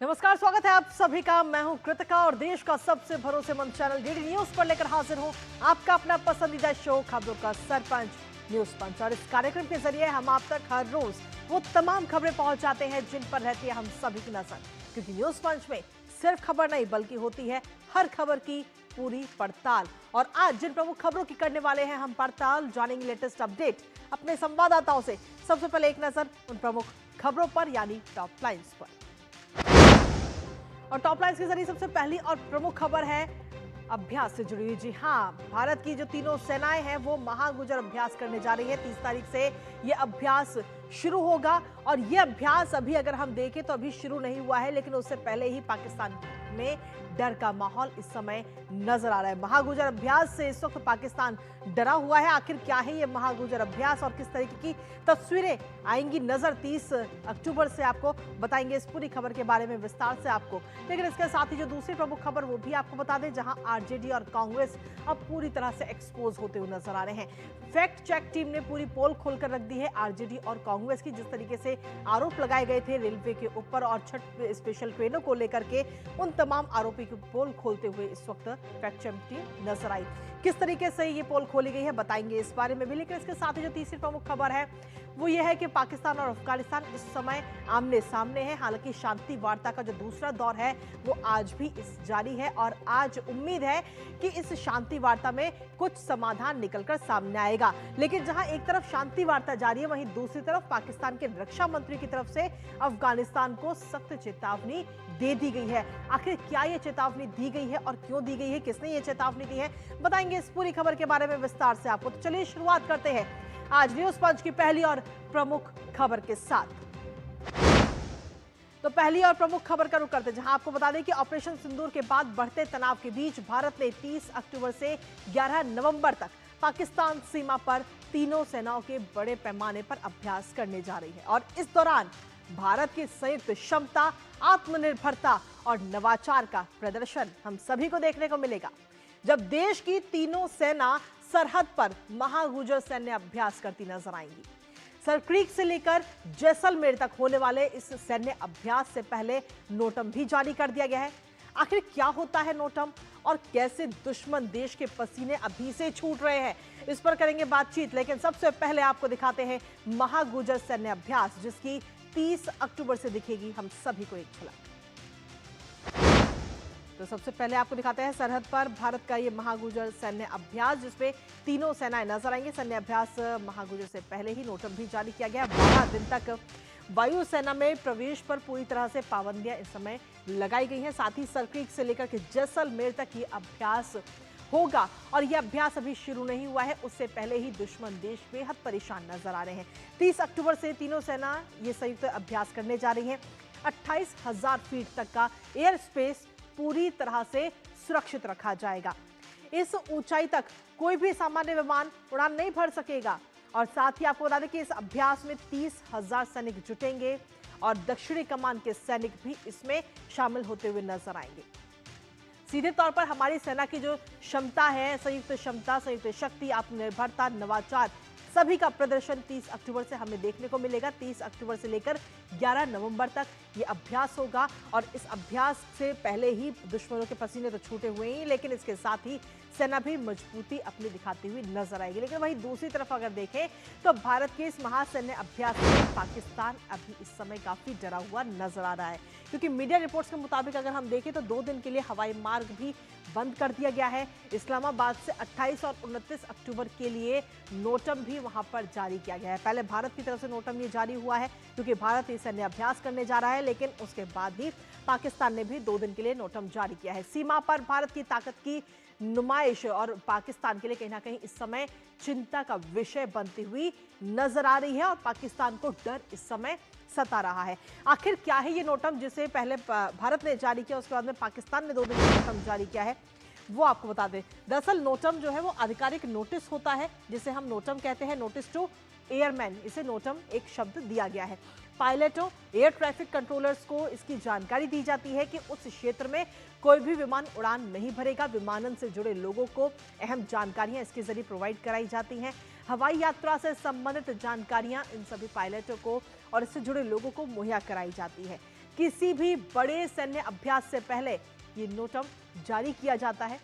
नमस्कार, स्वागत है आप सभी का। मैं हूं कृतिका और देश का सबसे भरोसेमंद चैनल डीडी न्यूज पर लेकर हाजिर हूं आपका अपना पसंदीदा शो खबरों का सरपंच न्यूज पंच। और इस कार्यक्रम के जरिए हम आप तक हर रोज वो तमाम खबरें पहुंचाते हैं जिन पर रहती है हम सभी की नजर, क्योंकि न्यूज पंच में सिर्फ खबर नहीं बल्कि होती है हर खबर की पूरी पड़ताल। और आज जिन प्रमुख खबरों की करने वाले हैं हम पड़ताल, जानेंगे लेटेस्ट अपडेट अपने संवाददाताओं से। सबसे पहले एक नजर उन प्रमुख खबरों पर यानी टॉप लाइन्स पर। और टॉप लाइन्स के जरिए सबसे पहली और प्रमुख खबर है अभ्यास से जुड़ी हुई। जी हां, भारत की जो तीनों सेनाएं हैं वो महागुजर अभ्यास करने जा रही है। 30 तारीख से ये अभ्यास शुरू होगा और ये अभ्यास अभी अगर हम देखें तो अभी शुरू नहीं हुआ है, लेकिन उससे पहले ही पाकिस्तान में डर का माहौल इस समय नजर आ रहा है। महागुजर अभ्यास से इस वक्त पाकिस्तान डरा हुआ है। आखिर क्या है ये महागुजर अभ्यास और किस तरीके की तस्वीरें आएंगी नजर 30 अक्टूबर से, आपको बताएंगे इस पूरी खबर के बारे में विस्तार से आपको। लेकिन इसके साथ ही जो दूसरी प्रमुख खबर वो भी आपको बता दें, जहां आरजेडी और कांग्रेस अब पूरी तरह से एक्सपोज होते हुए नजर आ रहे हैं। फैक्ट चेक टीम ने पूरी पोल खोलकर रख दी है आरजेडी और कांग्रेस की। जिस तरीके से आरोप लगाए गए थे रेलवे के ऊपर और छठ स्पेशल ट्रेनों को लेकर के, उन तमाम आरोपी की पोल खोलते हुए इस वक्त फैक्ट चेक टीम नजर आई। किस तरीके से ये पोल खोली गई है बताएंगे इस बारे में भी। लेकिन इसके साथ ही जो तीसरी प्रमुख खबर है वो ये है कि पाकिस्तान और अफगानिस्तान इस समय आमने सामने है। हालांकि शांति वार्ता का जो दूसरा दौर है वो आज भी जारी है और आज उम्मीद है कि इस शांति वार्ता में कुछ समाधान निकलकर सामने आएगा। लेकिन जहां एक तरफ शांति वार्ता जारी है, वहीं दूसरी तरफ पाकिस्तान के रक्षा मंत्री की तरफ से अफगानिस्तान को सख्त चेतावनी दे दी गई है। आखिर क्या ये चेतावनी दी गई है और क्यों दी गई है, किसने ये चेतावनी दी है, बताएंगे इस पूरी खबर के बारे में विस्तार से आपको। तो चलिए शुरुआत करते हैं आज न्यूज पंच की पहली और प्रमुख खबर के साथ। तो पहली और प्रमुख खबर का रुख करते हैं, जहां आपको बता दें कि ऑपरेशन सिंदूर के बाद बढ़ते तनाव के बीच भारत ने 30 अक्टूबर से 11 नवंबर तक पाकिस्तान सीमा पर तीनों सेनाओं के बड़े पैमाने पर अभ्यास करने जा रही है। और इस दौरान भारत की संयुक्त क्षमता, आत्मनिर्भरता और नवाचार का प्रदर्शन हम सभी को देखने को मिलेगा, जब देश की तीनों सेना सरहद पर महागुजर सैन्य अभ्यास करती नजर आएंगी। सरक्रीक से लेकर जैसलमेर तक होने वाले इस सैन्य अभ्यास से पहले नोटम भी जारी कर दिया गया है। आखिर क्या होता है नोटम और कैसे दुश्मन देश के पसीने अभी से छूट रहे हैं, इस पर करेंगे बातचीत। लेकिन सबसे पहले आपको दिखाते हैं महागुजर सैन्य अभ्यास, जिसकी 30 अक्टूबर से दिखेगी हम सभी को एक झलक। तो सबसे पहले आपको दिखाते हैं सरहद पर भारत का ये महागुजर सैन्य अभ्यास, जिसमें तीनों सेनाएं नजर आएंगी। सैन्य अभ्यास महागुजर से पहले ही नोटम भी जारी किया गया। 12 दिन तक वायुसेना में प्रवेश पर पूरी तरह से पाबंदियां इस समय लगाई गई हैं। साथ ही सरक्रीक से लेकर के जैसलमेर तक ये अभ्यास होगा और यह अभ्यास अभी शुरू नहीं हुआ है, उससे पहले ही दुश्मन देश बेहद परेशान नजर आ रहे हैं। 30 अक्टूबर से तीनों सेना ये संयुक्त अभ्यास करने जा रही है। 28,000 फीट तक का एयर स्पेस पूरी तरह से सुरक्षित रखा जाएगा। इस ऊंचाई तक कोई भी सामान्य विमान उड़ान नहीं भर सकेगा। और साथ ही आपको बता दें कि इस अभ्यास में 30,000 सैनिक जुटेंगे और दक्षिणी कमान के सैनिक भी इसमें शामिल होते हुए नजर आएंगे। सीधे तौर पर हमारी सेना की जो क्षमता है, संयुक्त क्षमता, संयुक्त शक्ति, आत्मनिर्भरता, नवाचार, सभी का प्रदर्शन 30 अक्टूबर से हमें देखने को मिलेगा। 30 अक्टूबर से लेकर 11 नवंबर तक ये अभ्यास होगा और इस अभ्यास से पहले ही दुश्मनों के पसीने तो छूटे हुए ही, लेकिन इसके साथ ही सेना भी मजबूती अपनी दिखाती हुई नजर आएगी। लेकिन वहीं दूसरी तरफ अगर देखें तो भारत के इस महासैन्य अभ्यास में पाकिस्तान अभी इस समय काफी डरा हुआ नजर आ रहा है, क्योंकि मीडिया रिपोर्ट्स के मुताबिक अगर हम देखें तो 2 दिन के लिए हवाई मार्ग भी बंद कर दिया गया है। इस्लामाबाद से 28 और 29 अक्टूबर के लिए नोटम भी वहां पर जारी किया गया है। पहले भारत की तरफ से नोटम ये जारी हुआ है क्योंकि भारत ये सैन्य अभ्यास करने जा रहा है, लेकिन उसके बाद ही पाकिस्तान ने भी 2 दिन के लिए नोटम जारी किया है। सीमा पर भारत की ताकत की नुमाइश और पाकिस्तान के लिए कहीं ना कहीं इस समय चिंता का विषय बनती हुई नजर आ रही है और पाकिस्तान को डर इस समय सता रहा है। आखिर क्या है ये नोटम, जिसे पहले भारत ने जारी किया, उसके बाद में पाकिस्तान ने 2 दिन का नोटम जारी किया है, वो आपको बता दें। दरअसल नोटम जो है वो आधिकारिक नोटिस होता है, जिसे हम नोटम कहते हैं, नोटिस टू एयरमैन, इसे नोटम एक शब्द दिया गया है। पायलटों, एयर ट्रैफिक कंट्रोलर्स को इसकी जानकारी दी जाती है कि उस क्षेत्र में कोई भी विमान उड़ान नहीं भरेगा। विमानन से जुड़े लोगों को अहम जानकारियां इसके जरिए प्रोवाइड कराई जाती हैं। हवाई यात्रा से संबंधित जानकारियां इन सभी पायलटों को और इससे जुड़े लोगों को मुहैया कराई जाती है। किसी भी बड़े सैन्य अभ्यास से पहले ये नोटम जारी किया जाता है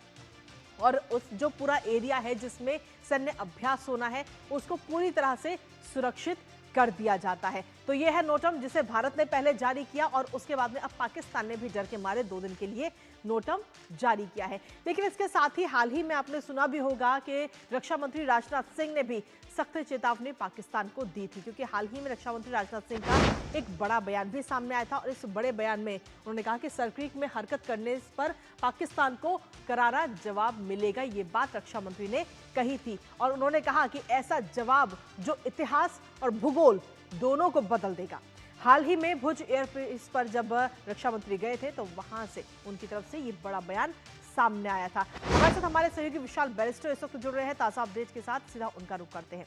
और उस जो पूरा एरिया है जिसमें सैन्य अभ्यास होना है उसको पूरी तरह से सुरक्षित कर दिया जाता है। तो यह है नोटम जिसे भारत ने पहले जारी किया और उसके बाद में अब पाकिस्तान ने भी डर के मारे 2 दिन के लिए नोटम जारी किया है। लेकिन इसके साथ ही हाल ही में आपने सुना भी होगा कि रक्षा मंत्री राजनाथ सिंह ने भी सख्त चेतावनी पाकिस्तान को दी थी, क्योंकि हाल ही में रक्षा मंत्री राजनाथ सिंह का एक बड़ा बयान भी सामने आया था और इस बड़े बयान में उन्होंने कहा कि सरक्रीक में हरकत करने पर पाकिस्तान को करारा जवाब मिलेगा। ये बात रक्षा मंत्री ने कही थी और उन्होंने कहा कि ऐसा जवाब जो इतिहास और भूगोल दोनों को बदल देगा। हाल ही में भुज एयरबेस पर जब रक्षा मंत्री गए थे तो वहां से उनकी तरफ से ये बड़ा बयान सामने आया था। हमारे साथ हमारे सहयोगी विशाल बैरिस्टर इस वक्त जुड़ रहे हैं ताजा अपडेट के साथ, सीधा उनका रुख करते हैं।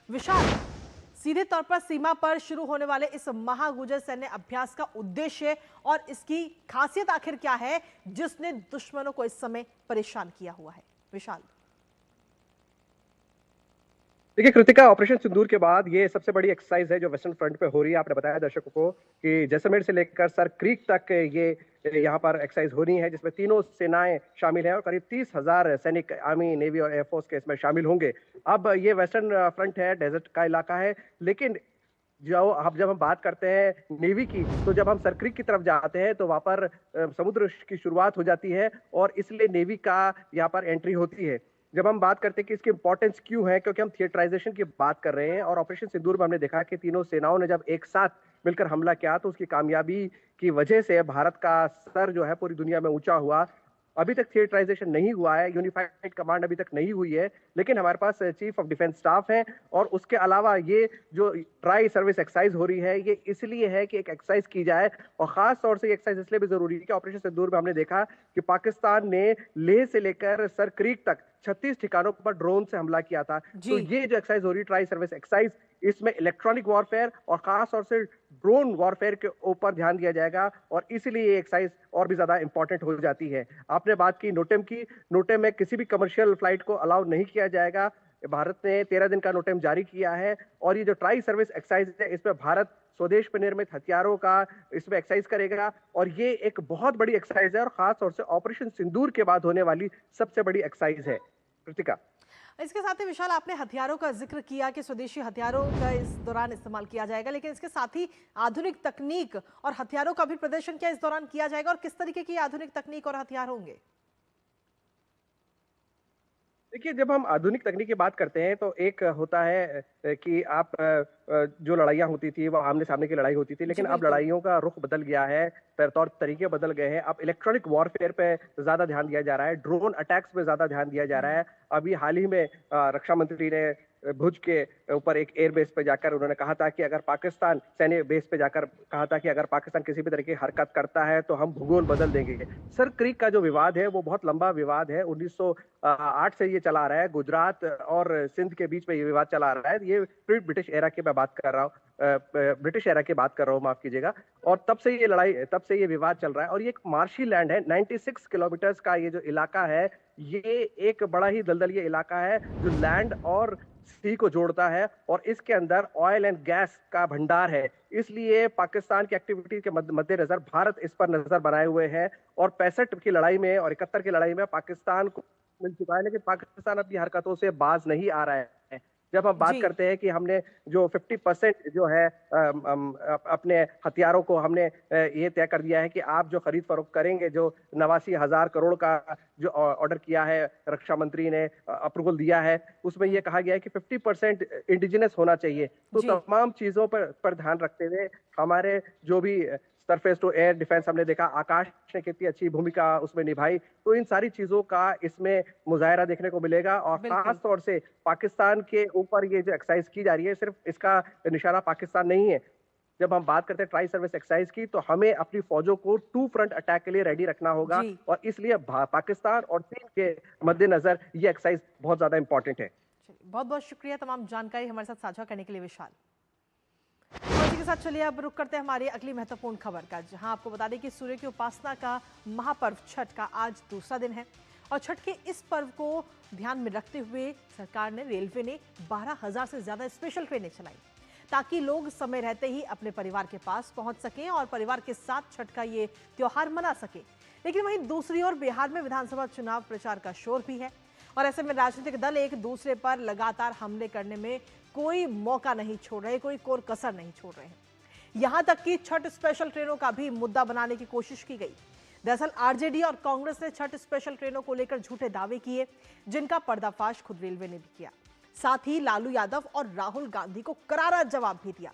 विशाल, सीधे तौर पर सीमा पर शुरू होने वाले इस महागुजर सैन्य अभ्यास का उद्देश्य और इसकी खासियत आखिर क्या है जिसने दुश्मनों को इस समय परेशान किया हुआ है? विशाल। देखिए कृतिका, ऑपरेशन सिंदूर के बाद ये सबसे बड़ी एक्सरसाइज है जो वेस्टर्न फ्रंट पे हो रही है। आपने बताया दर्शकों को कि जैसलमेर से लेकर सर क्रीक तक ये यहाँ पर एक्सरसाइज होनी है, जिसमें तीनों सेनाएं शामिल हैं और करीब 30,000 सैनिक आर्मी, नेवी और एयरफोर्स के इसमें शामिल होंगे। अब ये वेस्टर्न फ्रंट है, डेजर्ट का इलाका है, लेकिन जब हम बात करते हैं नेवी की, तो जब हम सर क्रीक की तरफ जाते हैं तो वहां पर समुद्र की शुरुआत हो जाती है और इसलिए नेवी का यहाँ पर एंट्री होती है। जब हम बात करते हैं कि इसकी इंपॉर्टेंस क्यों है, क्योंकि हम थिएटराइजेशन की बात कर रहे हैं और ऑपरेशन सिंदूर में हमने देखा कि तीनों सेनाओं ने जब एक साथ मिलकर हमला किया तो उसकी कामयाबी की वजह से भारत का सर जो है पूरी दुनिया में ऊंचा हुआ। अभी तक थिएटराइजेशन नहीं हुआ है, यूनिफाइड कमांड अभी तक नहीं हुई है, लेकिन हमारे पास चीफ ऑफ डिफेंस स्टाफ है और उसके अलावा ये जो ट्राई सर्विस एक्सरसाइज हो रही है ये इसलिए है कि एक एक्सरसाइज की जाए और खास तौर से ये एक्सरसाइज इसलिए भी जरूरी है कि ऑपरेशन सिंदूर में हमने देखा कि पाकिस्तान ने लेह से लेकर सर क्रीक तक 36 ठिकानों पर ड्रोन से हमला किया था। तो ये जो एक्सरसाइज हो रही है ट्राई सर्विस एक्सरसाइज, इसमें इलेक्ट्रॉनिक वॉरफेयर और खास तौर से ड्रोन वॉरफेयर के ऊपर ध्यान दिया जाएगा और इसलिए ये एक्सरसाइज और भी ज्यादा इंपॉर्टेंट हो जाती है। आपने बात की नोटेम की, नोटेम में किसी भी कमर्शियल फ्लाइट को अलाउ नहीं किया जाएगा। भारत ने 13 दिन का नोटेम जारी किया है और ये जो ट्राई सर्विस एक्सरसाइज है इसमें भारत स्वदेश पर निर्मित हथियारों का इसमें एक्सरसाइज करेगा और ये एक बहुत बड़ी एक्सरसाइज है और खास तौर से ऑपरेशन सिंदूर के बाद होने वाली सबसे बड़ी एक्सरसाइज है। कृतिका, इसके साथ ही विशाल, आपने हथियारों का जिक्र किया कि स्वदेशी हथियारों का इस दौरान इस्तेमाल किया जाएगा, लेकिन इसके साथ ही आधुनिक तकनीक और हथियारों का भी प्रदर्शन क्या इस दौरान किया जाएगा और किस तरीके की आधुनिक तकनीक और हथियार होंगे? देखिए जब हम आधुनिक तकनीक की बात करते हैं तो एक होता है कि आप जो लड़ाइयाँ होती थी वो आमने सामने की लड़ाई होती थी, लेकिन अब लड़ाइयों का रुख बदल गया है, तौर तरीके बदल गए हैं। अब इलेक्ट्रॉनिक वॉरफेयर पे ज्यादा ध्यान दिया जा रहा है, ड्रोन अटैक्स पे ज्यादा ध्यान दिया जा रहा है। अभी हाल ही में रक्षा मंत्री ने भुज के ऊपर एक एयरबेस पे जाकर उन्होंने कहा था कि अगर पाकिस्तान सैन्य बेस पे जाकर कहा था कि अगर पाकिस्तान किसी भी तरह की हरकत करता है तो हम भूगोल बदल देंगे। सर क्रीक का जो विवाद है वो बहुत लंबा विवाद है, 1908 से ये चला आ रहा है, गुजरात और सिंध के बीच में ये विवाद चला आ रहा है। ये प्री ब्रिटिश एरा की मैं बात कर रहा हूँ, ब्रिटिश एरा की बात कर रहा हूँ, माफ कीजिएगा। और तब से ये लड़ाई, तब से ये विवाद चल रहा है और ये एक मार्शी लैंड है, 96 किलोमीटर का ये जो इलाका है ये एक बड़ा ही दलदली इलाका है जो लैंड और सी को जोड़ता है और इसके अंदर ऑयल एंड गैस का भंडार है। इसलिए पाकिस्तान की एक्टिविटी के मद्देनजर भारत इस पर नजर बनाए हुए है और 65 की लड़ाई में और 71 की लड़ाई में पाकिस्तान को मिल चुका है, लेकिन पाकिस्तान अपनी हरकतों से बाज नहीं आ रहा है। जब हम बात करते हैं कि हमने जो 50% जो है अपने हथियारों को हमने ये तय कर दिया है कि आप जो खरीद फरोख्त करेंगे, जो 89,000 करोड़ का जो ऑर्डर किया है रक्षा मंत्री ने अप्रूवल दिया है, उसमें ये कहा गया है कि 50% इंडिजिनस होना चाहिए। तो तमाम चीजों पर ध्यान रखते हुए हमारे जो भी सरफेस टू एयर डिफेंस हमने देखा, आकाश ने कितनी अच्छी भूमिका उसमें निभाई, तो इन सारी चीजों का इसमें मुजाहरा देखने को मिलेगा और खास तौर से पाकिस्तान के ऊपर ये जो एक्सरसाइज की जा रही है सिर्फ इसका निशाना पाकिस्तान नहीं है। जब हम बात करते हैं ट्राई सर्विस एक्सरसाइज की तो हमें अपनी फौजों को टू फ्रंट अटैक के लिए रेडी रखना होगा और इसलिए पाकिस्तान और चीन के मद्देनजर ये एक्सरसाइज बहुत ज्यादा इंपॉर्टेंट है। बहुत बहुत शुक्रिया तमाम जानकारी हमारे साथ साझा करने के लिए विशाल। के साथ चलिए अब रुक करते हैं हमारी अगली महत्वपूर्ण खबर का, जहां आपको बता दें कि सूर्य की उपासना का महापर्व छठ का आज दूसरा दिन है और छठ के इस पर्व को ध्यान में रखते हुए सरकार ने, रेलवे ने 12,000 से ज्यादा स्पेशल ट्रेनें चलाई। ताकि लोग समय रहते ही अपने परिवार के पास पहुंच सकें और परिवार के साथ छठ का ये त्योहार मना सकें। लेकिन वहीं दूसरी ओर बिहार में विधानसभा चुनाव प्रचार का शोर भी है और ऐसे में राजनीतिक दल एक दूसरे पर लगातार हमले करने में कोई मौका नहीं छोड़ रहे, कोई कोर कसर नहीं छोड़ रहे हैं। यहां तक कि छठ स्पेशल ट्रेनों का भी मुद्दा बनाने की कोशिश की गई। दरअसल आरजेडी और कांग्रेस ने छठ स्पेशल ट्रेनों को लेकर झूठे दावे किए, जिनका पर्दाफाश खुद रेलवे ने भी किया। साथ ही लालू यादव और राहुल गांधी को करारा जवाब भी दिया।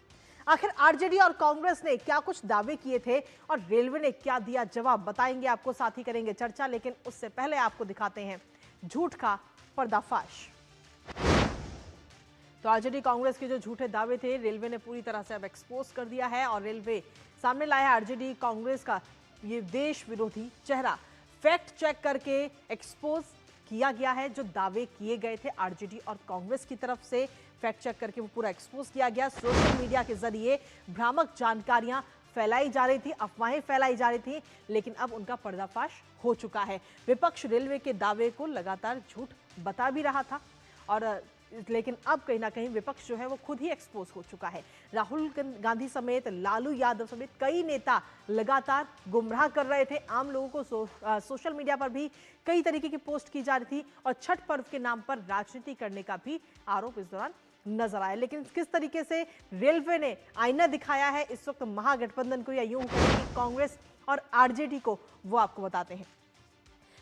आखिर आरजेडी और कांग्रेस ने क्या कुछ दावे किए थे और रेलवे ने क्या दिया जवाब, बताएंगे आपको, साथ ही करेंगे चर्चा। लेकिन उससे पहले आपको दिखाते हैं झूठ का पर्दाफाश। तो आरजेडी कांग्रेस के जो झूठे दावे थे, रेलवे ने पूरी तरह से अब एक्सपोज कर दिया है और रेलवे सामने लाया आरजेडी कांग्रेस का ये देश विरोधी चेहरा। फैक्ट चेक करके एक्सपोज किया गया है। जो दावे किए गए थे आरजेडी और कांग्रेस की तरफ से, फैक्ट चेक करके वो पूरा एक्सपोज किया गया। सोशल मीडिया के जरिए भ्रामक जानकारियां फैलाई जा रही थी, अफवाहें फैलाई जा रही थी, लेकिन अब उनका पर्दाफाश हो चुका है। विपक्ष रेलवे के दावे को लगातार झूठ बता भी रहा था और लेकिन अब कहीं ना कहीं विपक्ष जो है वो खुद ही एक्सपोज हो चुका है। राहुल गांधी समेत लालू यादव समेत कई नेता लगातार गुमराह कर रहे थे आम लोगों को। सोशल मीडिया पर भी कई तरीके की पोस्ट की जा रही थी और छठ पर्व के नाम पर राजनीति करने का भी आरोप इस दौरान नजर आया। लेकिन किस तरीके से रेलवे ने आईना दिखाया है इस वक्त महागठबंधन को, या यूं कहें कि कांग्रेस और आरजेडी को, वो आपको बताते हैं।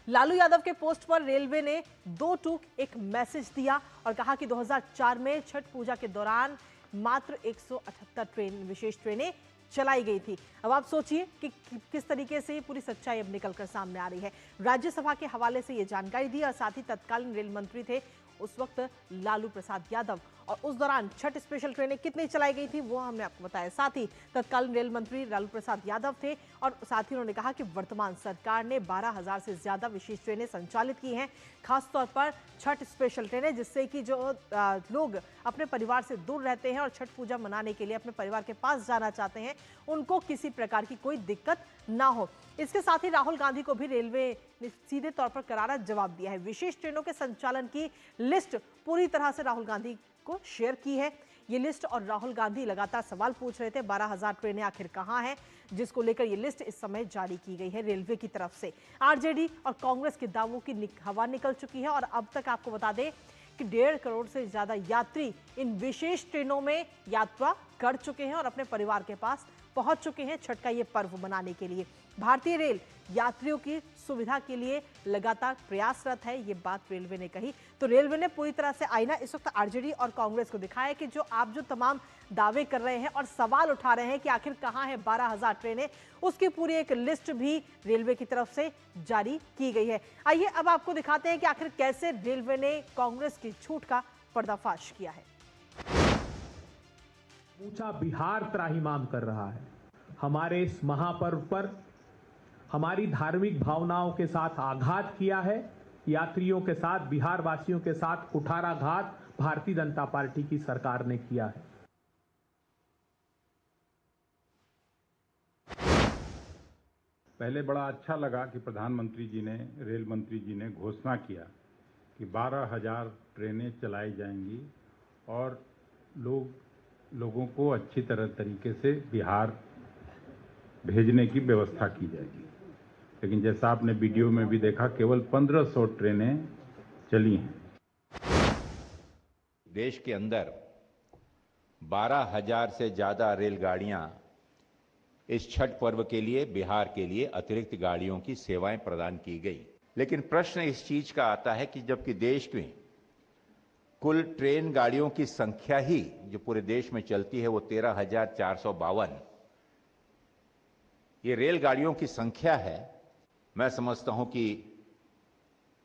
लालू यादव के पोस्ट पर रेलवे ने दो टूक एक मैसेज दिया और कहा कि 2004 में छठ पूजा के दौरान मात्र 178 विशेष ट्रेनें चलाई गई थी। अब आप सोचिए कि किस तरीके से पूरी सच्चाई अब निकलकर सामने आ रही है। राज्यसभा के हवाले से ये जानकारी दी और साथ ही तत्कालीन रेल मंत्री थे उस वक्त लालू प्रसाद यादव, और उस दौरान छठ स्पेशल ट्रेनें कितनी चलाई गई थी वो हमने आपको बताया। साथ ही तत्कालीन रेल मंत्री लालू प्रसाद यादव थे और साथ ही उन्होंने कहा कि वर्तमान सरकार ने 12,000 से ज्यादा विशेष ट्रेनें संचालित की हैं, खासतौर पर छठ स्पेशल ट्रेनें, जिससे कि जो लोग अपने परिवार से दूर रहते हैं और छठ पूजा मनाने के लिए अपने परिवार के पास जाना चाहते हैं, उनको किसी प्रकार की कोई दिक्कत ना हो। इसके साथ ही राहुल गांधी को भी रेलवे ने सीधे तौर पर करारा जवाब दिया है। विशेष ट्रेनों के संचालन की लिस्ट पूरी तरह से राहुल गांधी को शेयर की है ये लिस्ट, और राहुल गांधी लगातार सवाल पूछ रहे थे 12,000 ट्रेनें आखिर कहां हैं, जिसको लेकर ये लिस्ट इस समय जारी की गई है रेलवे की तरफ से। आरजेडी और कांग्रेस के दावों की हवा निकल चुकी है और अब तक आपको बता दें कि 1.5 करोड़ से ज्यादा यात्री इन विशेष ट्रेनों में यात्रा कर चुके हैं और अपने परिवार के पास पहुंच चुके हैं छठ का ये पर्व मनाने के लिए। भारतीय रेल यात्रियों की सुविधा के लिए लगातार प्रयासरत है, ये बात रेलवे ने कही। तो रेलवे ने पूरी तरह से आईना इस वक्त आरजेडी और कांग्रेस को दिखाया कि जो तमाम दावे कर रहे हैं और सवाल उठा रहे हैं कि आखिर कहां है 12,000 ट्रेनें, उसकी पूरी एक लिस्ट भी रेलवे की तरफ से जारी की गई है। आइए अब आपको दिखाते हैं कि आखिर कैसे रेलवे ने कांग्रेस की झूठ का पर्दाफाश किया है। पूछा बिहार त्राहिमाम कर रहा है। हमारे इस महापर्व पर हमारी धार्मिक भावनाओं के साथ आघात किया है। यात्रियों के साथ, बिहार वासियों के साथ कुठाराघात भारतीय जनता पार्टी की सरकार ने किया है। पहले बड़ा अच्छा लगा कि प्रधानमंत्री जी ने, रेल मंत्री जी ने घोषणा किया कि 12,000 ट्रेनें चलाई जाएंगी और लोगों को अच्छी तरीके से बिहार भेजने की व्यवस्था की जाएगी। लेकिन जैसा आपने वीडियो में भी देखा, केवल 1,500 ट्रेनें चली हैं। देश के अंदर 12,000 से ज़्यादा रेलगाड़ियां इस छठ पर्व के लिए, बिहार के लिए अतिरिक्त गाड़ियों की सेवाएं प्रदान की गई। लेकिन प्रश्न इस चीज का आता है कि जबकि देश में कुल ट्रेन गाड़ियों की संख्या ही जो पूरे देश में चलती है वो 13,452 ये रेलगाड़ियों की संख्या है। मैं समझता हूं कि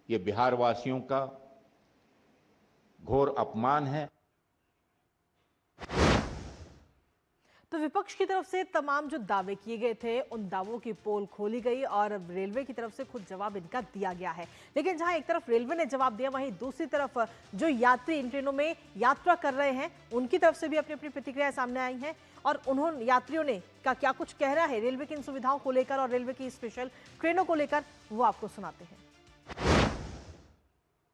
ये बिहार वासियों का घोर अपमान है। तो विपक्ष की तरफ से तमाम जो दावे किए गए थे उन दावों की पोल खोली गई और रेलवे की तरफ से खुद जवाब इनका दिया गया है। लेकिन जहां एक तरफ रेलवे ने जवाब दिया, वहीं दूसरी तरफ जो यात्री इन ट्रेनों में यात्रा कर रहे हैं उनकी तरफ से भी अपनी अपनी प्रतिक्रियाएं सामने आई हैं और उन्होंने, यात्रियों ने क्या कुछ कह रहा है रेलवे की इन सुविधाओं को लेकर और रेलवे की स्पेशल ट्रेनों को लेकर, वो आपको सुनाते हैं।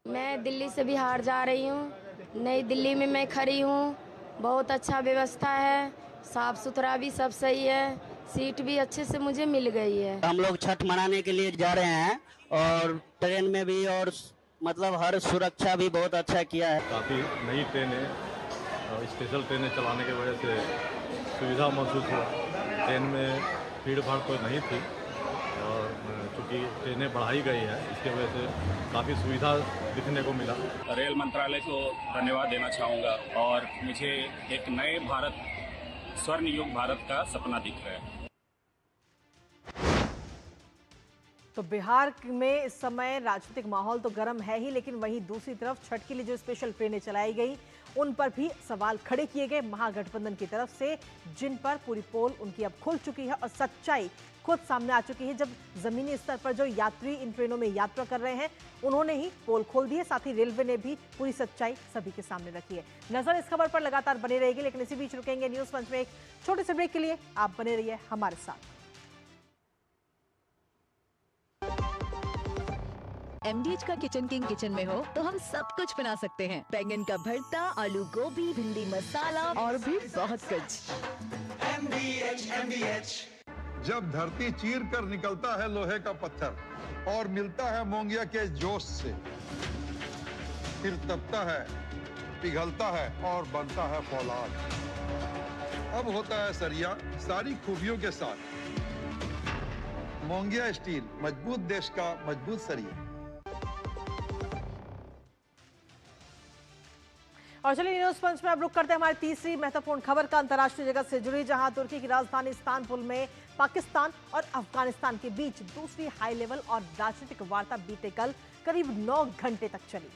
मैं दिल्ली से बिहार जा रही हूँ। नई दिल्ली में मैं खड़ी हूँ। बहुत अच्छा व्यवस्था है, साफ सुथरा भी सब सही है, सीट भी अच्छे से मुझे मिल गई है। हम लोग छठ मनाने के लिए जा रहे हैं और ट्रेन में भी और मतलब हर सुरक्षा भी बहुत अच्छा किया है। काफ़ी नई ट्रेनें और स्पेशल ट्रेनें चलाने की वजह से सुविधा महसूस हुआ। ट्रेन में भीड़ भाड़ तो नहीं थी और चूँकि ट्रेनें बढ़ाई गई है इसकी वजह से काफ़ी सुविधा दिखने को मिला। रेल मंत्रालय को धन्यवाद देना चाहूँगा और मुझे एक नए भारत, स्वर्ण युग भारत का सपना दिख रहा है। तो बिहार में इस समय राजनीतिक माहौल तो गर्म है ही, लेकिन वहीं दूसरी तरफ छठ के लिए जो स्पेशल ट्रेनें चलाई गई उन पर भी सवाल खड़े किए गए महागठबंधन की तरफ से, जिन पर पूरी पोल उनकी अब खुल चुकी है और सच्चाई खुद सामने आ चुकी है। जब जमीनी स्तर पर जो यात्री इन ट्रेनों में यात्रा कर रहे हैं उन्होंने ही पोल खोल दी है, साथ ही रेलवे ने भी पूरी सच्चाई सभी के सामने रखी है। नजर इस खबर पर लगातार बनी रहेगी, लेकिन इसी बीच रुकेंगे न्यूज पंच में एक छोटे से ब्रेक के लिए। आप बने रहिए हमारे साथ। MDH का किचन किंग किचन में हो तो हम सब कुछ बना सकते हैं। बैंगन का भरता, आलू गोभी, भिंडी मसाला और भी बहुत कुछ। MDH। जब धरती चीर कर निकलता है लोहे का पत्थर और मिलता है मोंगिया के जोश से, फिर तपता है, पिघलता है और बनता है फौलाद। अब होता है सरिया सारी खूबियों के साथ। मोंगिया स्टील, मजबूत देश का मजबूत सरिया। और चलिए न्यूज पंच में अब रुक करते हैं हमारी तीसरी महत्वपूर्ण खबर का अंतर्राष्ट्रीय जगत से जुड़ी, जहां तुर्की की राजधानी इस्तांबुल में पाकिस्तान और अफगानिस्तान के बीच दूसरी हाई लेवल और राजनीतिक वार्ता बीते कल करीब 9 घंटे तक चली।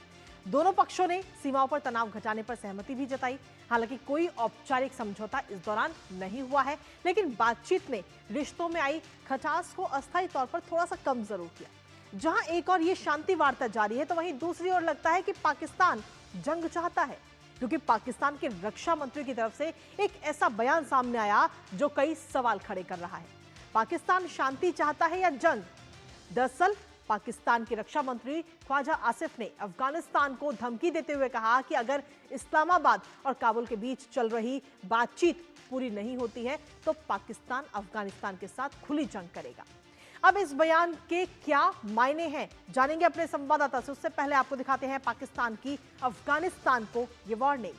दोनों पक्षों ने सीमाओं पर तनाव घटाने पर सहमति भी जताई। हालांकि कोई औपचारिक समझौता इस दौरान नहीं हुआ है, लेकिन बातचीत ने रिश्तों में आई खटास को अस्थायी तौर पर थोड़ा सा कम जरूर किया। जहां एक और ये शांति वार्ता जारी है, तो वहीं दूसरी ओर लगता है कि पाकिस्तान जंग चाहता है, क्योंकि पाकिस्तान के रक्षा मंत्री की तरफ से एक ऐसा बयान सामने आया जो कई सवाल खड़े कर रहा है। पाकिस्तान शांति चाहता है या जंग? दरअसल पाकिस्तान के रक्षा मंत्री ख्वाजा आसिफ ने अफगानिस्तान को धमकी देते हुए कहा कि अगर इस्लामाबाद और काबुल के बीच चल रही बातचीत पूरी नहीं होती है तो पाकिस्तान अफगानिस्तान के साथ खुली जंग करेगा। अब इस बयान के क्या मायने हैं, जानेंगे अपने संवाददाता से। उससे पहले आपको दिखाते हैं पाकिस्तान की अफगानिस्तान को ये वार्निंग।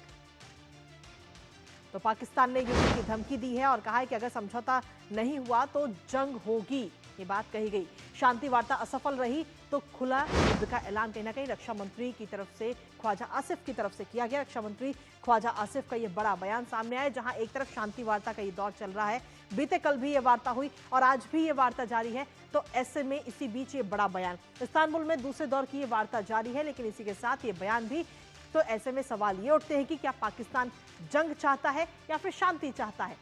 तो पाकिस्तान ने युद्ध की धमकी दी है और कहा है कि अगर समझौता नहीं हुआ तो जंग होगी, ये बात कही गई। शांति वार्ता असफल रही तो खुला युद्ध का ऐलान कहीं ना कहीं रक्षा मंत्री की तरफ से, ख्वाजा आसिफ की तरफ से किया गया। रक्षा मंत्री ख्वाजा आसिफ का ये बड़ा बयान सामने आया, जहां एक तरफ शांति वार्ता का ये दौर चल रहा है, बीते कल भी ये वार्ता हुई और आज भी ये वार्ता जारी है। तो ऐसे में इसी बीच ये बड़ा बयान, इस्तांबुल में दूसरे दौर की ये वार्ता जारी है, लेकिन इसी के साथ ये बयान भी। तो ऐसे में सवाल ये उठते हैं कि क्या पाकिस्तान जंग चाहता है या फिर शांति चाहता है?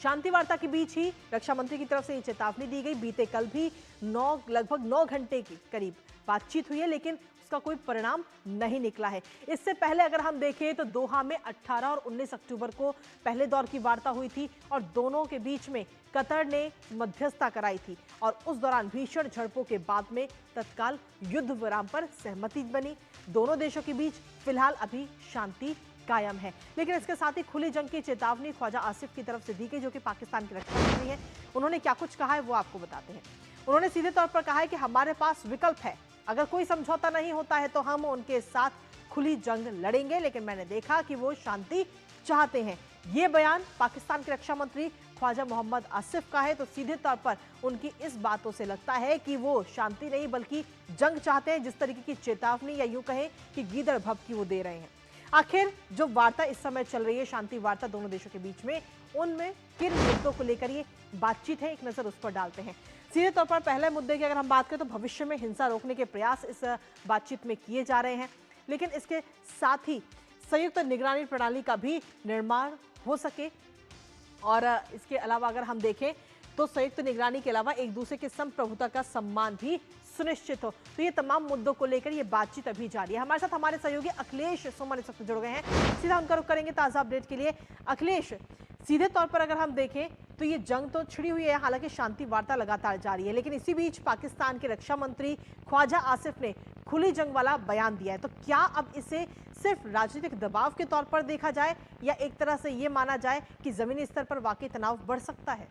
शांति वार्ता के बीच ही रक्षा मंत्री की तरफ से ये चेतावनी दी गई। बीते कल भी लगभग 9 घंटे की करीब बातचीत हुई है, लेकिन उसका कोई परिणाम नहीं निकला है। इससे पहले अगर हम देखें तो दोहा में 18 और 19 अक्टूबर को पहले दौर की वार्ता हुई थी और दोनों के बीच में कतर ने मध्यस्थता कराई थी और उस दौरान भीषण झड़पों के बाद में तत्काल युद्ध विराम पर सहमति बनी। दोनों देशों के बीच फिलहाल अभी शांति कायम है, लेकिन इसके साथ ही खुली जंग की चेतावनी ख्वाजा आसिफ की तरफ से दी गई, जो कि पाकिस्तान के रक्षा मंत्री हैं। उन्होंने क्या कुछ कहा है वो आपको बताते हैं। उन्होंने सीधे तौर पर कहा है कि हमारे पास विकल्प है, अगर कोई समझौता नहीं होता है तो हम उनके साथ खुली जंग लड़ेंगे, लेकिन मैंने देखा कि वो शांति चाहते हैं। ये बयान पाकिस्तान के रक्षा मंत्री ख्वाजा मोहम्मद आसिफ का है। तो सीधे तौर पर उनकी इस बातों से लगता है कि वो शांति नहीं बल्कि जंग चाहते हैं, जिस तरीके की चेतावनी या यूं कहें कि गीदड़ भभकी वो दे रहे हैं। आखिर जो वार्ता इस समय चल रही है, शांति वार्ता दोनों देशों के बीच में, उनमें किन मुद्दों को लेकर ये बातचीत है, एक नजर उस पर डालते हैं। सीधे तौर पर पहले मुद्दे की अगर हम बात करें तो भविष्य में हिंसा रोकने के प्रयास इस बातचीत में किए जा रहे हैं, लेकिन इसके साथ ही संयुक्त निगरानी प्रणाली का भी निर्माण हो सके और इसके अलावा अगर हम देखें तो संयुक्त निगरानी के अलावा एक दूसरे के संप्रभुता का सम्मान भी सुनिश्चित हो। तो ये तमाम मुद्दों को लेकर ये बातचीत अभी जारी है। हमारे साथ हमारे सहयोगी अखिलेश सुमन इस वक्त जुड़ गए हैं, सीधा उनका रुख करेंगे ताजा अपडेट के लिए। अखिलेश, सीधे तौर पर अगर हम देखें तो ये जंग तो छिड़ी हुई है, हालांकि शांति वार्ता लगातार जारी है, लेकिन इसी बीच पाकिस्तान के रक्षा मंत्री ख्वाजा आसिफ ने खुली जंग वाला बयान दिया है। तो क्या अब इसे सिर्फ राजनीतिक दबाव के तौर पर देखा जाए या एक तरह से ये माना जाए कि जमीनी स्तर पर वाकई तनाव बढ़ सकता है?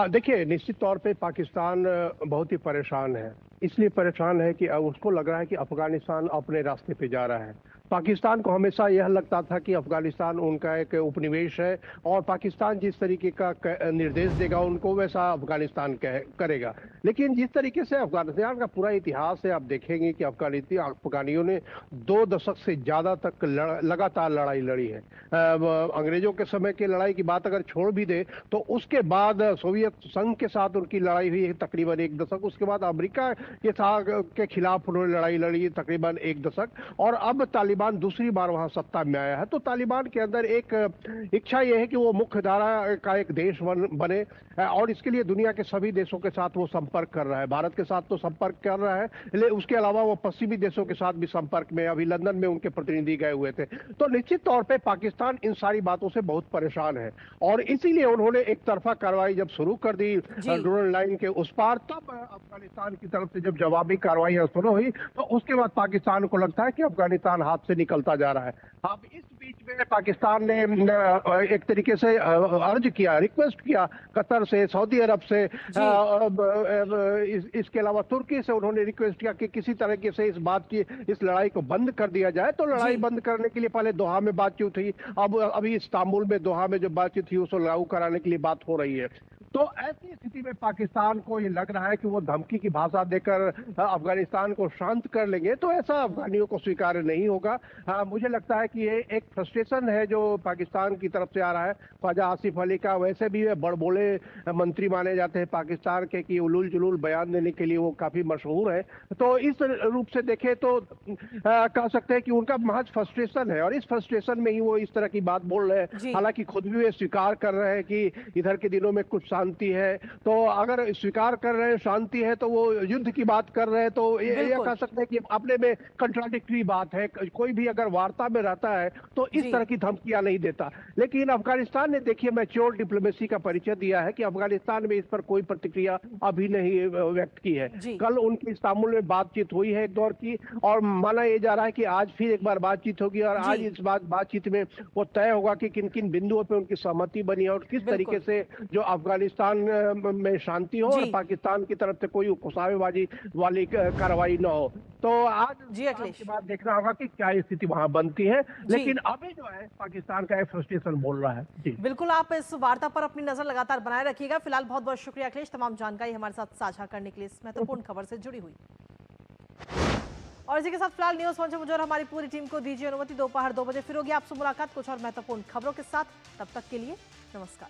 देखिए, निश्चित तौर पे पाकिस्तान बहुत ही परेशान है। इसलिए परेशान है कि उसको लग रहा है कि अफगानिस्तान अपने रास्ते पे जा रहा है। पाकिस्तान को हमेशा यह लगता था कि अफगानिस्तान उनका एक उपनिवेश है और पाकिस्तान जिस तरीके का निर्देश देगा उनको वैसा अफगानिस्तान करेगा। लेकिन जिस तरीके से अफगानिस्तान का पूरा इतिहास है, आप देखेंगे कि अफगानियों ने 2 दशक से ज़्यादा तक लगातार लड़ाई लड़ी है। अंग्रेजों के समय की लड़ाई की बात अगर छोड़ भी दे तो उसके बाद सोवियत संघ के साथ उनकी लड़ाई हुई है तकरीबन 1 दशक। उसके बाद अमेरिका के खिलाफ उन्होंने लड़ाई लड़ी है तकरीबन 1 दशक, और अब तालिबान दूसरी बार वहां सत्ता में आया है। तो तालिबान के अंदर एक इच्छा यह है कि वो मुख्य धारा का एक देश बने, और इसके लिए दुनिया के सभी देशों के साथ वो संपर्क कर रहा है। भारत के साथ तो संपर्क कर रहा है, लेकिन उसके अलावा वो पश्चिमी देशों के साथ भी संपर्क में, अभी लंदन में उनके प्रतिनिधि गए हुए थे। तो निश्चित तौर पर पाकिस्तान इन सारी बातों से बहुत परेशान है, और इसीलिए उन्होंने एक तरफा कार्रवाई जब शुरू कर दी ड्रोन लाइन के उस पार, तब अफगानिस्तान की तरफ से जब जवाबी कार्रवाई शुरू हुई तो उसके बाद पाकिस्तान को लगता है कि अफगानिस्तान हाथ से निकलता जा रहा है। अब इस बीच में पाकिस्तान ने एक तरीके से अर्ज किया, रिक्वेस्ट किया कतर से, सऊदी अरब से, इसके अलावा तुर्की से उन्होंने रिक्वेस्ट किया कि किसी तरीके से इस लड़ाई को बंद कर दिया जाए। तो लड़ाई बंद करने के लिए पहले दोहा में बातचीत हुई, अब अभी इस्तांबुल में दोहा में जो बातचीत हुई उसको लागू कराने के लिए बात हो रही है। तो ऐसी स्थिति में पाकिस्तान को ये लग रहा है कि वो धमकी की भाषा देकर अफगानिस्तान को शांत कर लेंगे, तो ऐसा अफगानियों को स्वीकार्य नहीं होगा। मुझे लगता है कि ये एक फ्रस्ट्रेशन है जो पाकिस्तान की तरफ से आ रहा है। ख्वाजा आसिफ अली का वैसे भी बड़बोले मंत्री माने जाते हैं पाकिस्तान के, कि उलूल जुलूल बयान देने के लिए वो काफी मशहूर है। तो इस रूप से देखें तो कह सकते हैं कि उनका महज फ्रस्ट्रेशन है, और इस फ्रस्ट्रेशन में ही वो इस तरह की बात बोल रहे हैं। हालांकि खुद भी वे स्वीकार कर रहे हैं कि इधर के दिनों में कुछ शांति है। तो अगर स्वीकार कर रहे हैं शांति है तो वो युद्ध की बात कर रहे हैं, तो ये कह सकते हैं कि अपने में कंट्राडिक्टरी बात है। कोई भी अगर वार्ता में रहता है तो इस तरह की धमकियां नहीं देता। लेकिन अफगानिस्तान ने देखिए मैच्योर डिप्लोमेसी का परिचय दिया है कि अफगानिस्तान में इस पर कोई प्रतिक्रिया अभी नहीं व्यक्त की है। कल उनकी इस्तांबुल में बातचीत हुई है एक दौर की, और माना यह जा रहा है कि आज फिर एक बार बातचीत होगी, और आज इस बातचीत में वो तय होगा कि किन किन बिंदुओं पर उनकी सहमति बनी और किस तरीके से जो अफगानिस्तान में शांति हो और पाकिस्तान की तरफ से कोई उकसावेबाजी वाली कार्रवाई न हो। तो आज के बाद देखना होगा कि क्या स्थिति वहां बनती है। लेकिन अभी जो है पाकिस्तान का एक फ्रस्ट्रेशन बोल रहा है। जी बिल्कुल, आप इस वार्ता पर अपनी नजर लगातार बनाए रखिएगा। फिलहाल बहुत बहुत शुक्रिया अखिलेश, तमाम जानकारी हमारे साथ साझा करने के लिए, इस महत्वपूर्ण खबर से जुड़ी हुई। और इसी के साथ फिलहाल न्यूज पंच मुझे और हमारी पूरी टीम को दीजिए अनुमति। दोपहर 2 बजे फिर होगी आपसे मुलाकात कुछ और महत्वपूर्ण खबरों के साथ। तब तक के लिए नमस्कार।